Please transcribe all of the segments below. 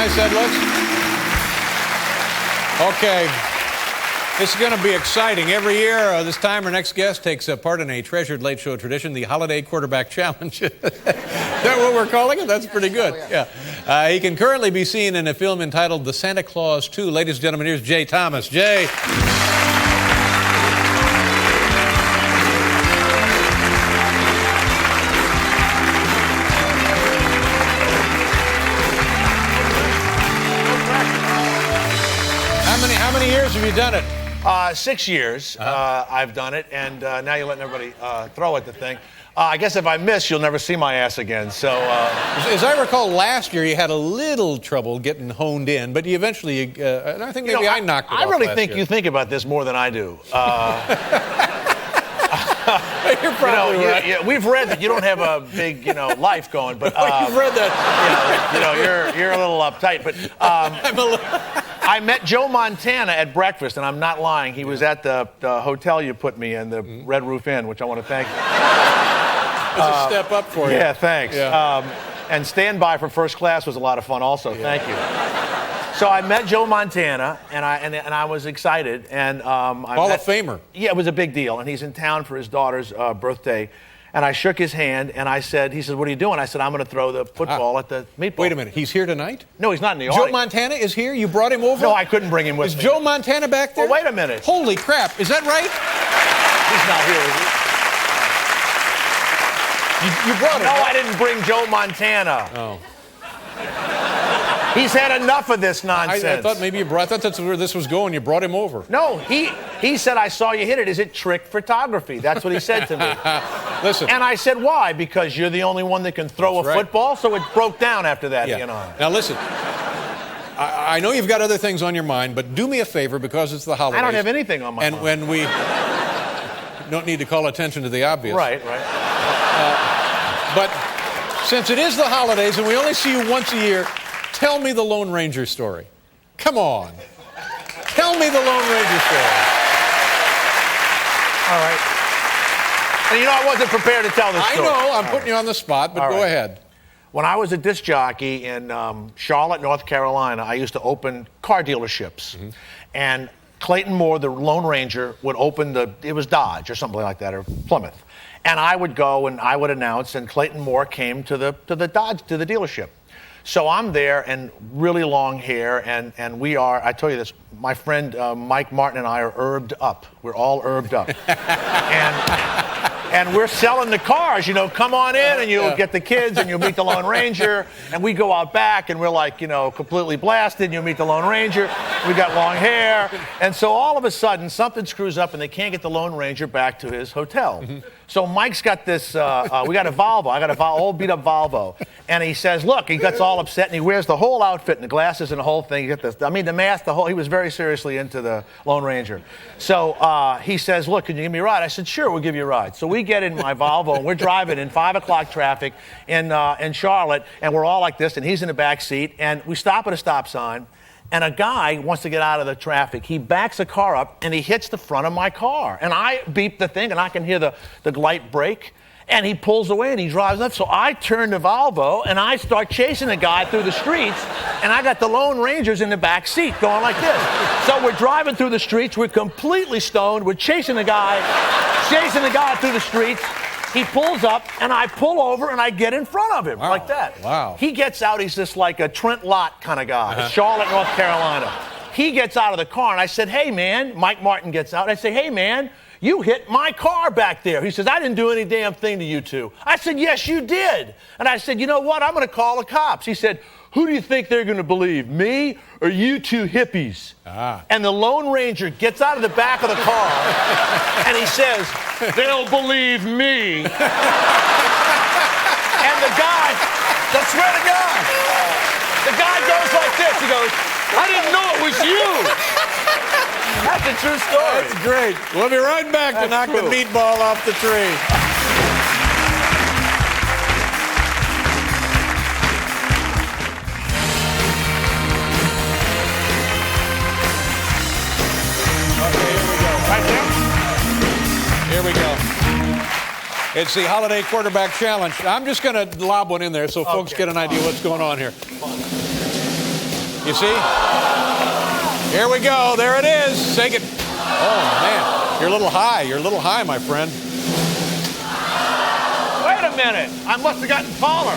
I said let's? Okay. This is going to be exciting. Every year, this time, our next guest takes part in a treasured late show tradition, the Holiday Quarterback Challenge. Is that what we're calling it? That's pretty good. Yeah. He can currently be seen in a film entitled The Santa Claus 2. Ladies and gentlemen, here's Jay Thomas. Jay. How many years have you done it? 6 years I've done it, and now you're letting everybody throw at the thing. I guess if I miss, you'll never see my ass again. So, as I recall, last year you had a little trouble getting honed in, but you eventually, and I think maybe I knocked it off. I really think year. you think about this more than I do. You're probably right. We've read that you don't have a big, life going, but you've read that. You're a little uptight, but I'm a little. I met Joe Montana at breakfast, and I'm not lying. He was at the hotel you put me in, the Red Roof Inn, which I want to thank you. It's a step up for you. Yeah, thanks. Yeah. And Standby for First Class was a lot of fun also. Yeah. Thank you. So I met Joe Montana, and I was excited. And Hall of Famer. Yeah, it was a big deal. And he's in town for his daughter's birthday. And I shook his hand, and he said, what are you doing? I said, I'm going to throw the football at the meatball. Wait a minute. He's here tonight? No, he's not in the audience. Joe Montana is here? You brought him over? No, I couldn't bring him with me. Is Joe Montana back there? Well, wait a minute. Holy crap. Is that right? He's not here, is he? You brought him? No, I didn't bring Joe Montana. Oh. He's had enough of this nonsense. I thought maybe you brought. I thought that's where this was going. You brought him over. No, he said, I saw you hit it. Is it trick photography? That's what he said to me. Listen. And I said, why? Because you're the only one that can throw that's a football? So it broke down after that, Yeah. Now listen. I know you've got other things on your mind, but do me a favor because it's the holidays. I don't have anything on my mind. And when we don't need to call attention to the obvious. Right. But since it is the holidays and we only see you once a year, tell me the Lone Ranger story. Come on. Tell me the Lone Ranger story. All right. And I wasn't prepared to tell this story. I know. I'm putting you on the spot, but go ahead. When I was a disc jockey in Charlotte, North Carolina, I used to open car dealerships. Mm-hmm. And Clayton Moore, the Lone Ranger, would open it was Dodge or something like that, or Plymouth. And I would go and I would announce, and Clayton Moore came to the dealership. So I'm there, and really long hair, and we are, I tell you this, my friend Mike Martin and I are herbed up. We're all herbed up. and we're selling the cars, come on in, and you'll get the kids, and you'll meet the Lone Ranger, and we go out back, and we're like, completely blasted, and you'll meet the Lone Ranger. We got long hair, and so all of a sudden, something screws up, and they can't get the Lone Ranger back to his hotel. Mm-hmm. So Mike's got this, we got a Volvo. I got a old beat-up Volvo. And he says, look, he gets all upset, and he wears the whole outfit and the glasses and the whole thing. The mask, he was very seriously into the Lone Ranger. So he says, look, can you give me a ride? I said, sure, we'll give you a ride. So we get in my Volvo, and we're driving in 5 o'clock traffic in Charlotte, and we're all like this, and he's in the back seat, and we stop at a stop sign. And a guy wants to get out of the traffic. He backs a car up, and he hits the front of my car. And I beep the thing, and I can hear the light brake. And he pulls away, and he drives up. So I turn the Volvo, and I start chasing the guy through the streets. And I got the Lone Rangers in the back seat going like this. So we're driving through the streets. We're completely stoned. We're chasing the guy through the streets. He pulls up, and I pull over, and I get in front of him like that. Wow. He gets out. He's just like a Trent Lott kind of guy, Charlotte, North Carolina. He gets out of the car, and I said, hey, man. Mike Martin gets out. I say, hey, man, you hit my car back there. He says, I didn't do any damn thing to you two. I said, yes, you did. And I said, you know what? I'm going to call the cops. He said, who do you think they're going to believe, me or you two hippies? And the Lone Ranger gets out of the back of the car, and he says, they'll believe me. And the guy, I swear to God, the guy goes like this. He goes, I didn't know it was you. That's a true story. That's great. We'll be right back to knock the meatball off the tree. Here we go. It's the Holiday Quarterback Challenge. I'm just going to lob one in there so folks get an idea what's going on here. You see? Here we go. There it is. Take it. Oh, man. You're a little high. You're a little high, my friend. Wait a minute. I must have gotten taller.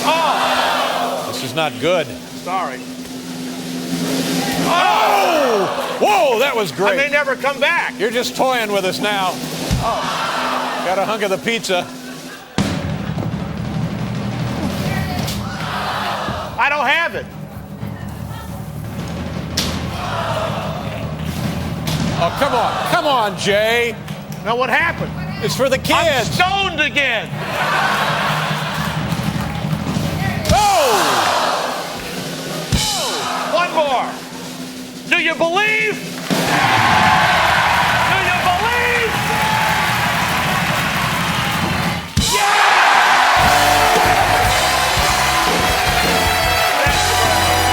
Oh. This is not good. Sorry. Oh! Whoa, that was great. I may never come back. You're just toying with us now. Oh. Got a hunk of the pizza. I don't have it. Oh, come on. Come on, Jay. Now what happened? It's for the I'm kids. stoned again. Oh! One more. Do you believe? Do you believe? Yeah!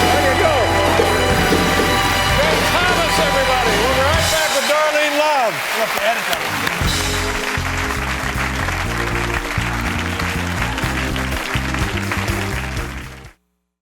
There you go. Ben Thomas, everybody. We'll be right back with Darlene Love. We'll have to edit that.